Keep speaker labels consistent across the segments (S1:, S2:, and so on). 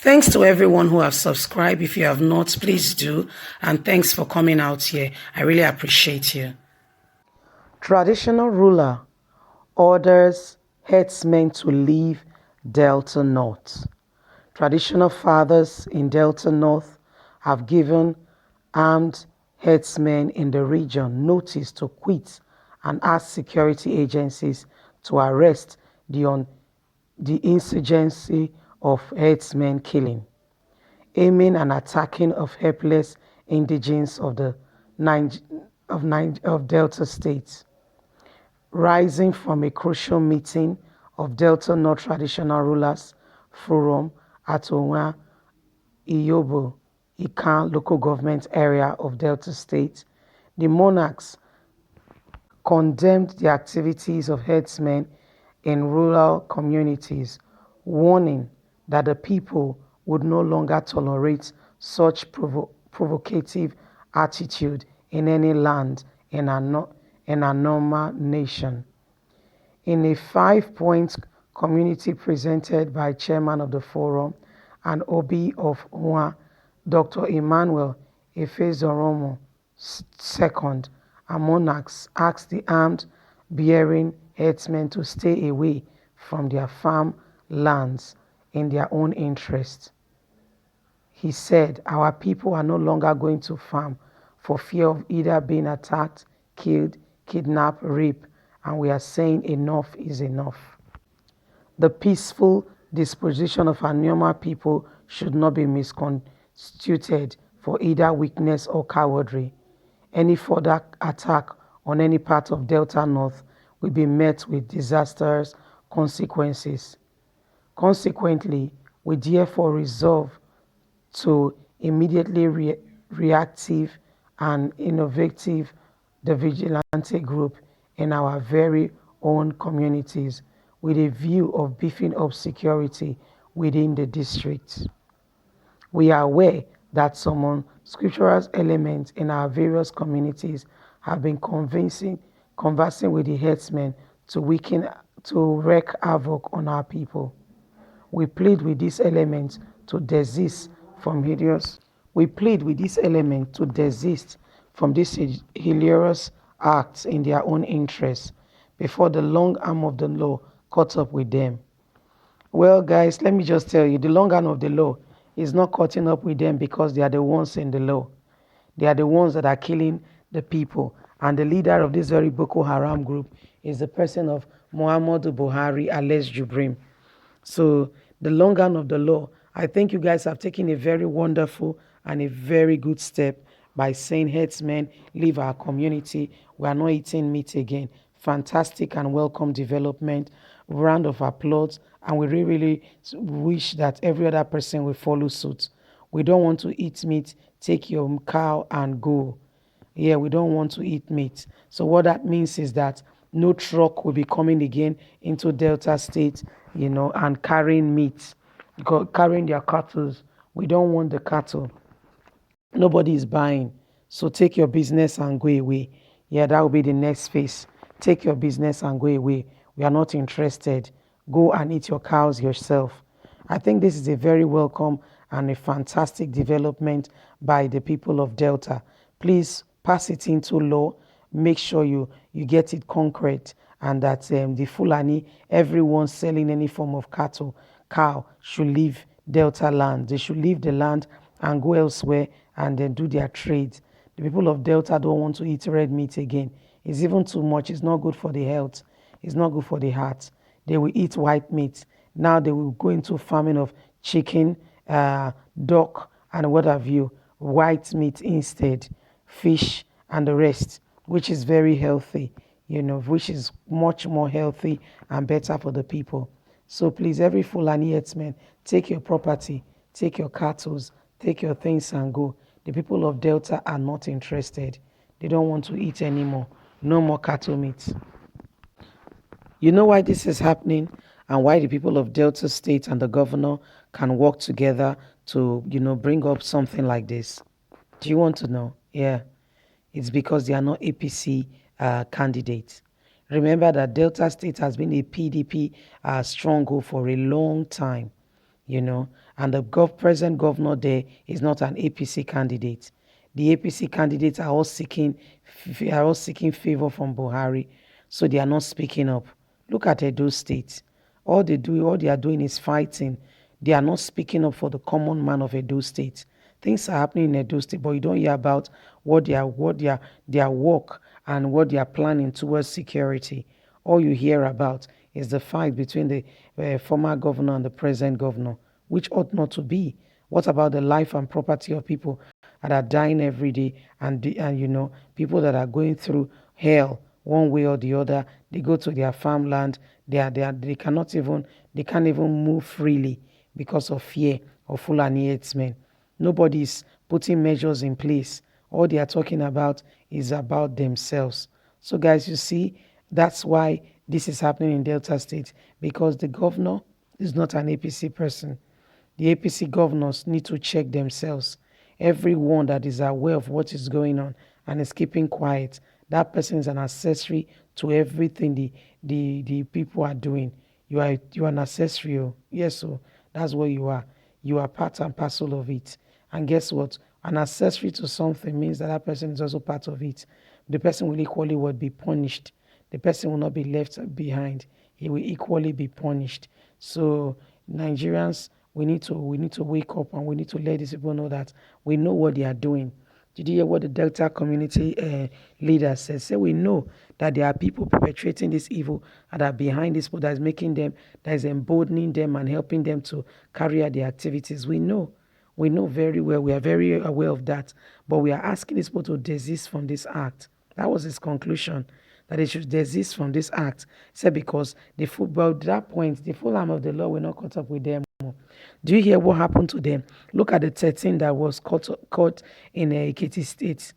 S1: Thanks to everyone who have subscribed. If you have not, please do. And thanks for coming out here. I really appreciate you. Traditional ruler orders herdsmen to leave Delta North. Traditional fathers in Delta North have given armed herdsmen in the region notice to quit and ask security agencies to arrest the insurgency of herdsmen killing, aiming and attacking of helpless indigents of the of Delta states, rising from a crucial meeting of Delta North Traditional Rulers Forum at Onwa, Iyobo, Ikan local government area of Delta State. The monarchs condemned the activities of herdsmen in rural communities, warning that the people would no longer tolerate such provocative attitude in any land in a normal nation. In a 5-point communique presented by chairman of the forum and Obi of Nwa, Dr. Emmanuel Efezoromo II, and monarchs asked the armed-bearing herdsmen to stay away from their farm lands in their own interest. He said, "Our people are no longer going to farm for fear of either being attacked, killed, kidnapped, raped, and we are saying enough is enough. The peaceful disposition of our normal people should not be misconstituted for either weakness or cowardry. Any further attack on any part of Delta North will be met with disastrous consequences. Consequently, we therefore resolve to immediately reactive and innovative the vigilante group in our very own communities with a view of beefing up security within the district. We are aware that some scriptural elements in our various communities have been conversing with the herdsmen to wreak havoc on our people. We plead with these elements to desist from hideous. We plead with these elements to desist from these hilarious acts in their own interests before the long arm of the law caught up with them." Well, guys, let me just tell you, the long arm of the law is not cutting up with them because they are the ones in the law. They are the ones that are killing the people. And the leader of this very Boko Haram group is the person of Muhammadu Buhari, alias Jubrim. So the long arm of the law, I think you guys have taken a very wonderful and a very good step by saying, herdsmen, leave our community. We are not eating meat again. Fantastic and welcome development. Round of applause. And we really wish that every other person will follow suit. We don't want to eat meat. Take your cow and go. Yeah, we don't want to eat meat. So what that means is that no truck will be coming again into Delta State, and carrying meat, carrying their cattle. We don't want the cattle. Nobody is buying. So take your business and go away. Yeah, that will be the next phase. Take your business and go away. We are not interested. Go and eat your cows yourself. I think this is a very welcome and a fantastic development by the people of Delta. Please pass it into law. Make sure you get it concrete, and that the Fulani, everyone selling any form of cow should leave Delta land. They should leave the land and go elsewhere and then do their trades. The people of Delta don't want to eat red meat again. It's even too much. It's not good for the health. It's not good for the heart. They will eat white meat. Now they will go into farming of chicken, duck, and what have you. White meat instead, fish and the rest, which is very healthy, which is much more healthy and better for the people. So please, every Fulani herdsman, take your property, take your cattle, take your things and go. The people of Delta are not interested. They don't want to eat anymore. No more cattle meat. You know why this is happening and why the people of Delta State and the governor can work together to, bring up something like this? Do you want to know? Yeah. It's because they are not APC candidates. Remember that Delta State has been a PDP stronghold for a long time. and the present governor there is not an APC candidate. The APC candidates are all seeking favor from Buhari, so they are not speaking up. Look at Edo State. All they are doing is fighting. They are not speaking up for the common man of Edo State. Things are happening in Edo State, but you don't hear about their work and what they are planning towards security. All you hear about is the fight between the former governor and the present governor, which ought not to be. What about the life and property of people that are dying every day, and people that are going through hell one way or the other? They go to their farmland. They can't even move freely because of fear of Fulani herdsmen. Nobody is putting measures in place. All they are talking about is about themselves. So, guys, you see, that's why this is happening in Delta State, because the governor is not an APC person. The APC governors need to check themselves. Everyone that is aware of what is going on and is keeping quiet, that person is an accessory to everything the people are doing. You are an accessory. Yes, so that's what you are. You are part and parcel of it. And guess what? An accessory to something means that that person is also part of it. The person will equally be punished. The person will not be left behind. He will equally be punished. So Nigerians, we need to wake up, and we need to let these people know that we know what they are doing. Did you hear what the Delta community leader said? Say we know that there are people perpetrating this evil and are behind this, that is making them, that is emboldening them and helping them to carry out their activities. We know very well. We are very aware of that. But we are asking these people to desist from this act. That was his conclusion, that they should desist from this act. He said because at that point, the full arm of the law will not caught up with them. Do you hear what happened to them? Look at the 13 that was caught in Ekiti State.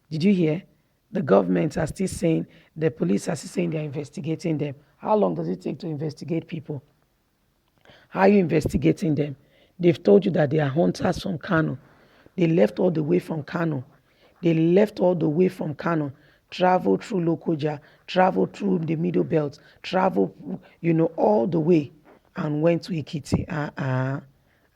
S1: Did you hear? The government are still saying, the police are still saying they're investigating them. How long does it take to investigate people? How are you investigating them? They've told you that they are hunters from Kano. They left all the way from Kano. Travel through Lokoja, travel through the Middle Belt, travel, all the way, and went to Ikiti.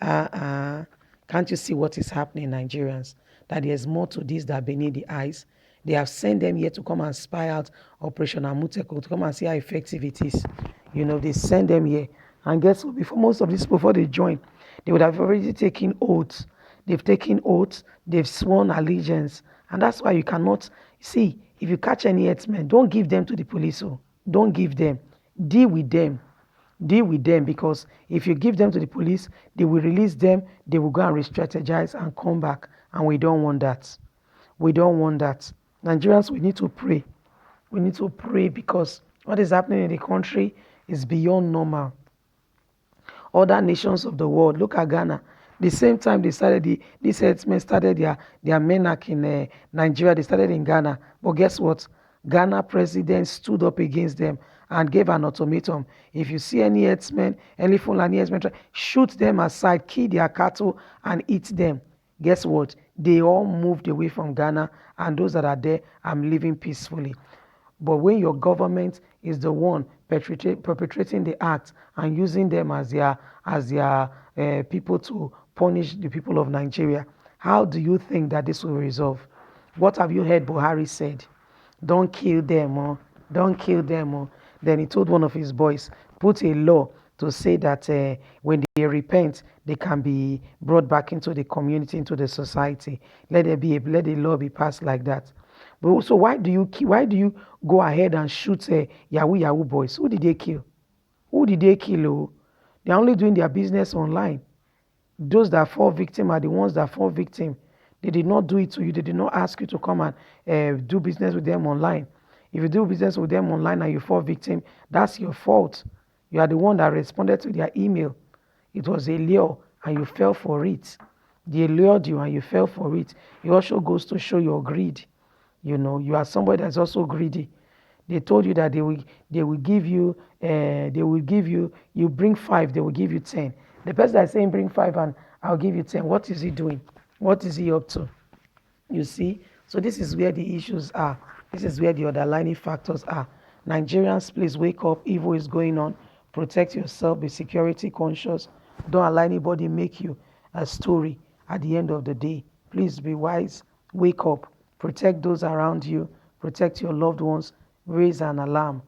S1: Can't you see what is happening, Nigerians? That there's more to this than beneath the eyes. They have sent them here to come and spy out Operation Amuteko, to come and see how effective it is. They send them here. And guess what? Before they join, they would have already taken oaths. They've taken oaths, they've sworn allegiance. And that's why you cannot see, if you catch any herdsmen, don't give them to the police. Don't give them. Deal with them. Because if you give them to the police, they will release them, they will go and re-strategize and come back. And we don't want that. Nigerians, we need to pray. Because what is happening in the country is beyond normal. Other nations of the world, look at Ghana. The same time these herdsmen started their menac in Nigeria, they started in Ghana. But guess what? Ghana president stood up against them and gave an ultimatum. If you see any herdsmen, any Fulani herdsmen, shoot them aside, kill their cattle, and eat them. Guess what? They all moved away from Ghana, and those that are there are living peacefully. But when your government is the one perpetrating the act and using them as their people to punish the people of Nigeria, how do you think that this will resolve? What have you heard Buhari said? Don't kill them, don't kill them. Then he told one of his boys, put a law to say that when they repent, they can be brought back into the community, into the society. Let the law be passed like that. But so why do you go ahead and shoot Yahoo boys? Who did they kill? Oh? They're only doing their business online. Those that fall victim are the ones that fall victim. They did not do it to you. They did not ask you to come and do business with them online. If you do business with them online and you fall victim, that's your fault. You are the one that responded to their email. It was a lure and you fell for it. They lured you and you fell for it. It also goes to show your greed. You are somebody that's also greedy. They told you that they will give you, you bring 5, they will give you 10. The person that's saying bring 5 and I'll give you 10, what is he doing? What is he up to? You see? So this is where the issues are. This is where the underlying factors are. Nigerians, please wake up. Evil is going on. Protect yourself. Be security conscious. Don't allow anybody make you a story at the end of the day. Please be wise. Wake up. Protect those around you. Protect your loved ones. Raise an alarm.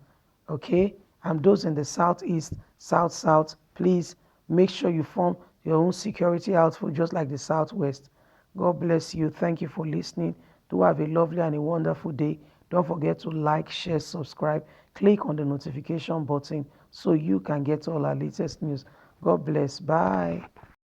S1: Okay? And those in the southeast, south, please make sure you form your own security outfit just like the southwest. God bless you. Thank you for listening. Do have a lovely and a wonderful day. Don't forget to like, share, subscribe. Click on the notification button so you can get all our latest news. God bless. Bye.